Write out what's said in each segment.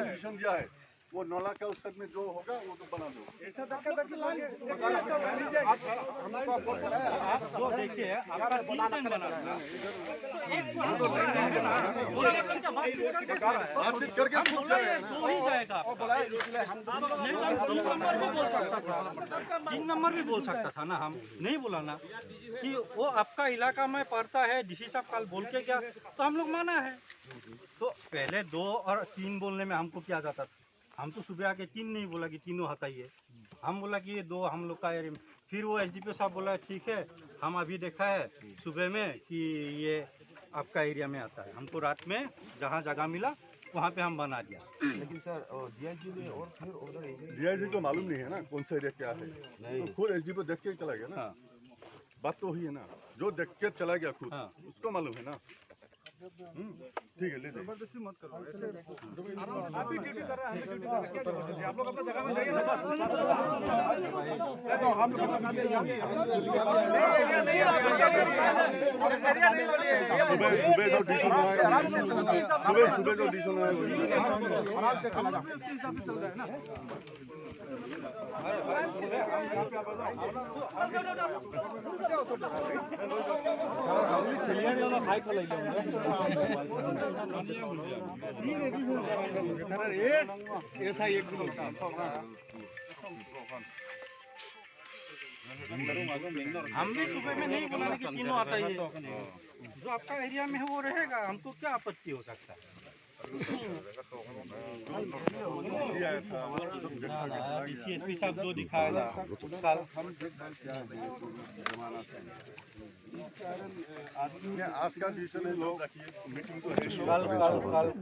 Decision दिया है वो नौला का उस में जो होगा वो तो बना दो। ऐसा धक्का धक्की लाएंगे जो देखिए आपका बातचीत करके हो ही जाएगा। 3 नंबर भी बोल सकता था ना, हम नहीं बोला ना कि वो आपका इलाका में पड़ता है। डीसी साहब कल बोल के गया तो हम लोग माना है। तो पहले 2 और 3 बोलने में हमको क्या जाता था? हम तो सुबह आके 3 नहीं बोला कि तीनों हटाइए, हम बोला कि ये 2 हम लोग का एरिया में। फिर वो एसडीपीओ साहब बोला ठीक है, हम अभी देखा है सुबह में कि ये आपका एरिया में आता है। हमको रात में जहाँ जगह मिला वहाँ पे हम बना दिया। लेकिन सर डीआईजी ने और फिर उधर डीआईजी को मालूम नहीं है ना कौन सा एरिया क्या है, तो खुद एसडीपीओ देख के चला गया ना। हाँ। बात तो वही है ना, जो देख के चला गया खुद हाँ। उसको मालूम है ना। ठीक है, ले दो। जबरदस्ती मत करो, ऐसे आप भी ड्यूटी कर रहे हैं, हम ड्यूटी कर रहे हैं, क्या जबरदस्ती? आप लोग अपना जगह में जाइए ना। हम लोग अपना काम जाइए। सुबह जो डिसीजन आया, सुबह जो डिसीजन आया आराम से चला जाए, उसके हिसाब से चल रहा है ना। ऐसा एक हम भी सुबह में नहीं बोला कि तीनों आता है। जो आपका एरिया में है वो रहेगा, हमको क्या आपत्ति हो सकता है? डीसीएसपी साहब जो दिखाएगा कल आज का डिसीजन है, लोग मीटिंग तो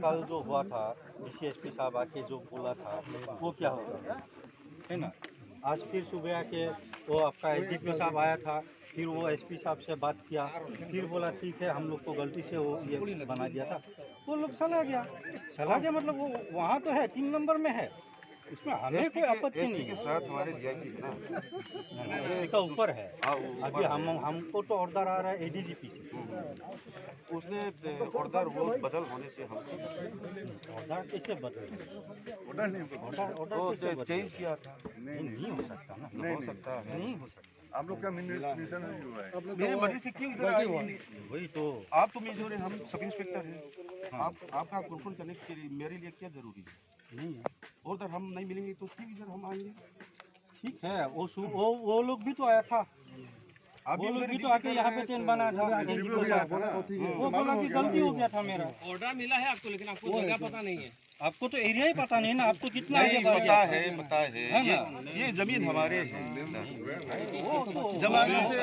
कल जो हुआ था, डीसीएसपी साहब आके जो बोला था वो क्या होगा, है ना। आज फिर सुबह आके वो आपका एसडीपीओ साहब आया था, फिर वो एसपी साहब से बात किया, फिर बोला ठीक है हम लोग को गलती से वो ये बना दिया था। वो लोग चला गया मतलब वो वहाँ तो है 3 नंबर में है, इसमें हमें कोई आपत्ति नहीं है। साथ हमारे डीआईजी ना एसपी का ऊपर है। अभी हमको तो ऑर्डर आ रहा है एडीजीपी से। उसने ऑर्डर वो बदल होने से हम ऑर्डर कैसे बदल? ऑर्डर चेंज किया था। नहीं हो सकता ना, नहीं हो सकता है, नहीं हो सकता। आप लोग का मिशन नहीं हुआ है। मेरे मर्जी से क्यों इधर आए? वही तो आप तो मेजर हैं, हम सब इंस्पेक्टर हैं। आपका कुरकुल करने के लिए मेरे लिए क्या जरूरी है? नहीं है। उधर हम नहीं मिलेंगे तो ठीक इधर हम आएंगे। ठीक है, वो लोग भी तो आया था, आप भी बोलो उधर कि तो आके यहाँ पे चेन बना था वो बोला कि गलती हो गया था मेरा। ऑर्डर मिला है आपको, लेकिन आपको जगह पता नहीं है। आपको तो एरिया ही पता नहीं ना, आपको कितना आगे नहीं, बढ़ पता गया। है, पता है, है ना? ये जमीन हमारे है वो तो जमाने से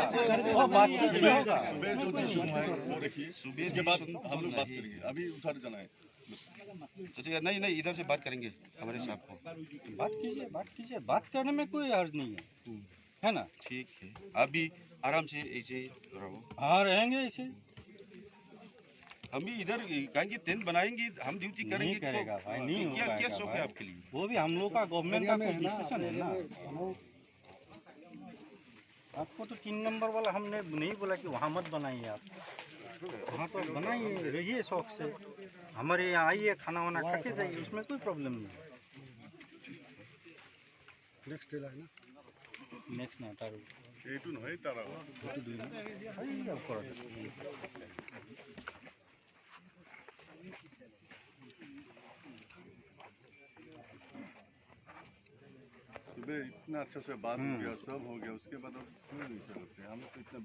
वो बातचीत से होगा। सुबह जो डिसीजन है वो रखिए, सुबह उसके बाद डिसीजन हम लोग बात नहीं। करेंगे। अभी उधर जाना है। तो ठीक है, नहीं नहीं, इधर से बात करेंगे हमारे साहब को। बात कीजिए, बात करने में कोई अर्ज नहीं है ना? ठीक है, आप भी आराम से ऐसे रहो। हाँ रहेंगे ऐसे। हम भी इधर कहेंगे टेंट बनाएंगे, हम ड्यूटी करेंगे। नहीं करेगा भाई, नहीं हो क्या पाएगा क्या शौक है भाई। आपके लिए? वो भी हम लोग का गवर्नमेंट का कोई डिसीजन है ना। आपको तो 3 नंबर वाला हमने नहीं बोला कि वहाँ मत बनाइए आप, वहाँ तो बनाइए, रहिए शौक से। हमारे यहाँ आइए, खाना वाना खा के जाइए, उसमें कोई प्रॉब्लम नहीं है। नेक्स्ट ना तारू এইটো নহয় তাৰ सुबह इतना अच्छा से बात हो गया, सब हो गया, उसके बाद अब क्यों नहीं चलते? हम तो इतना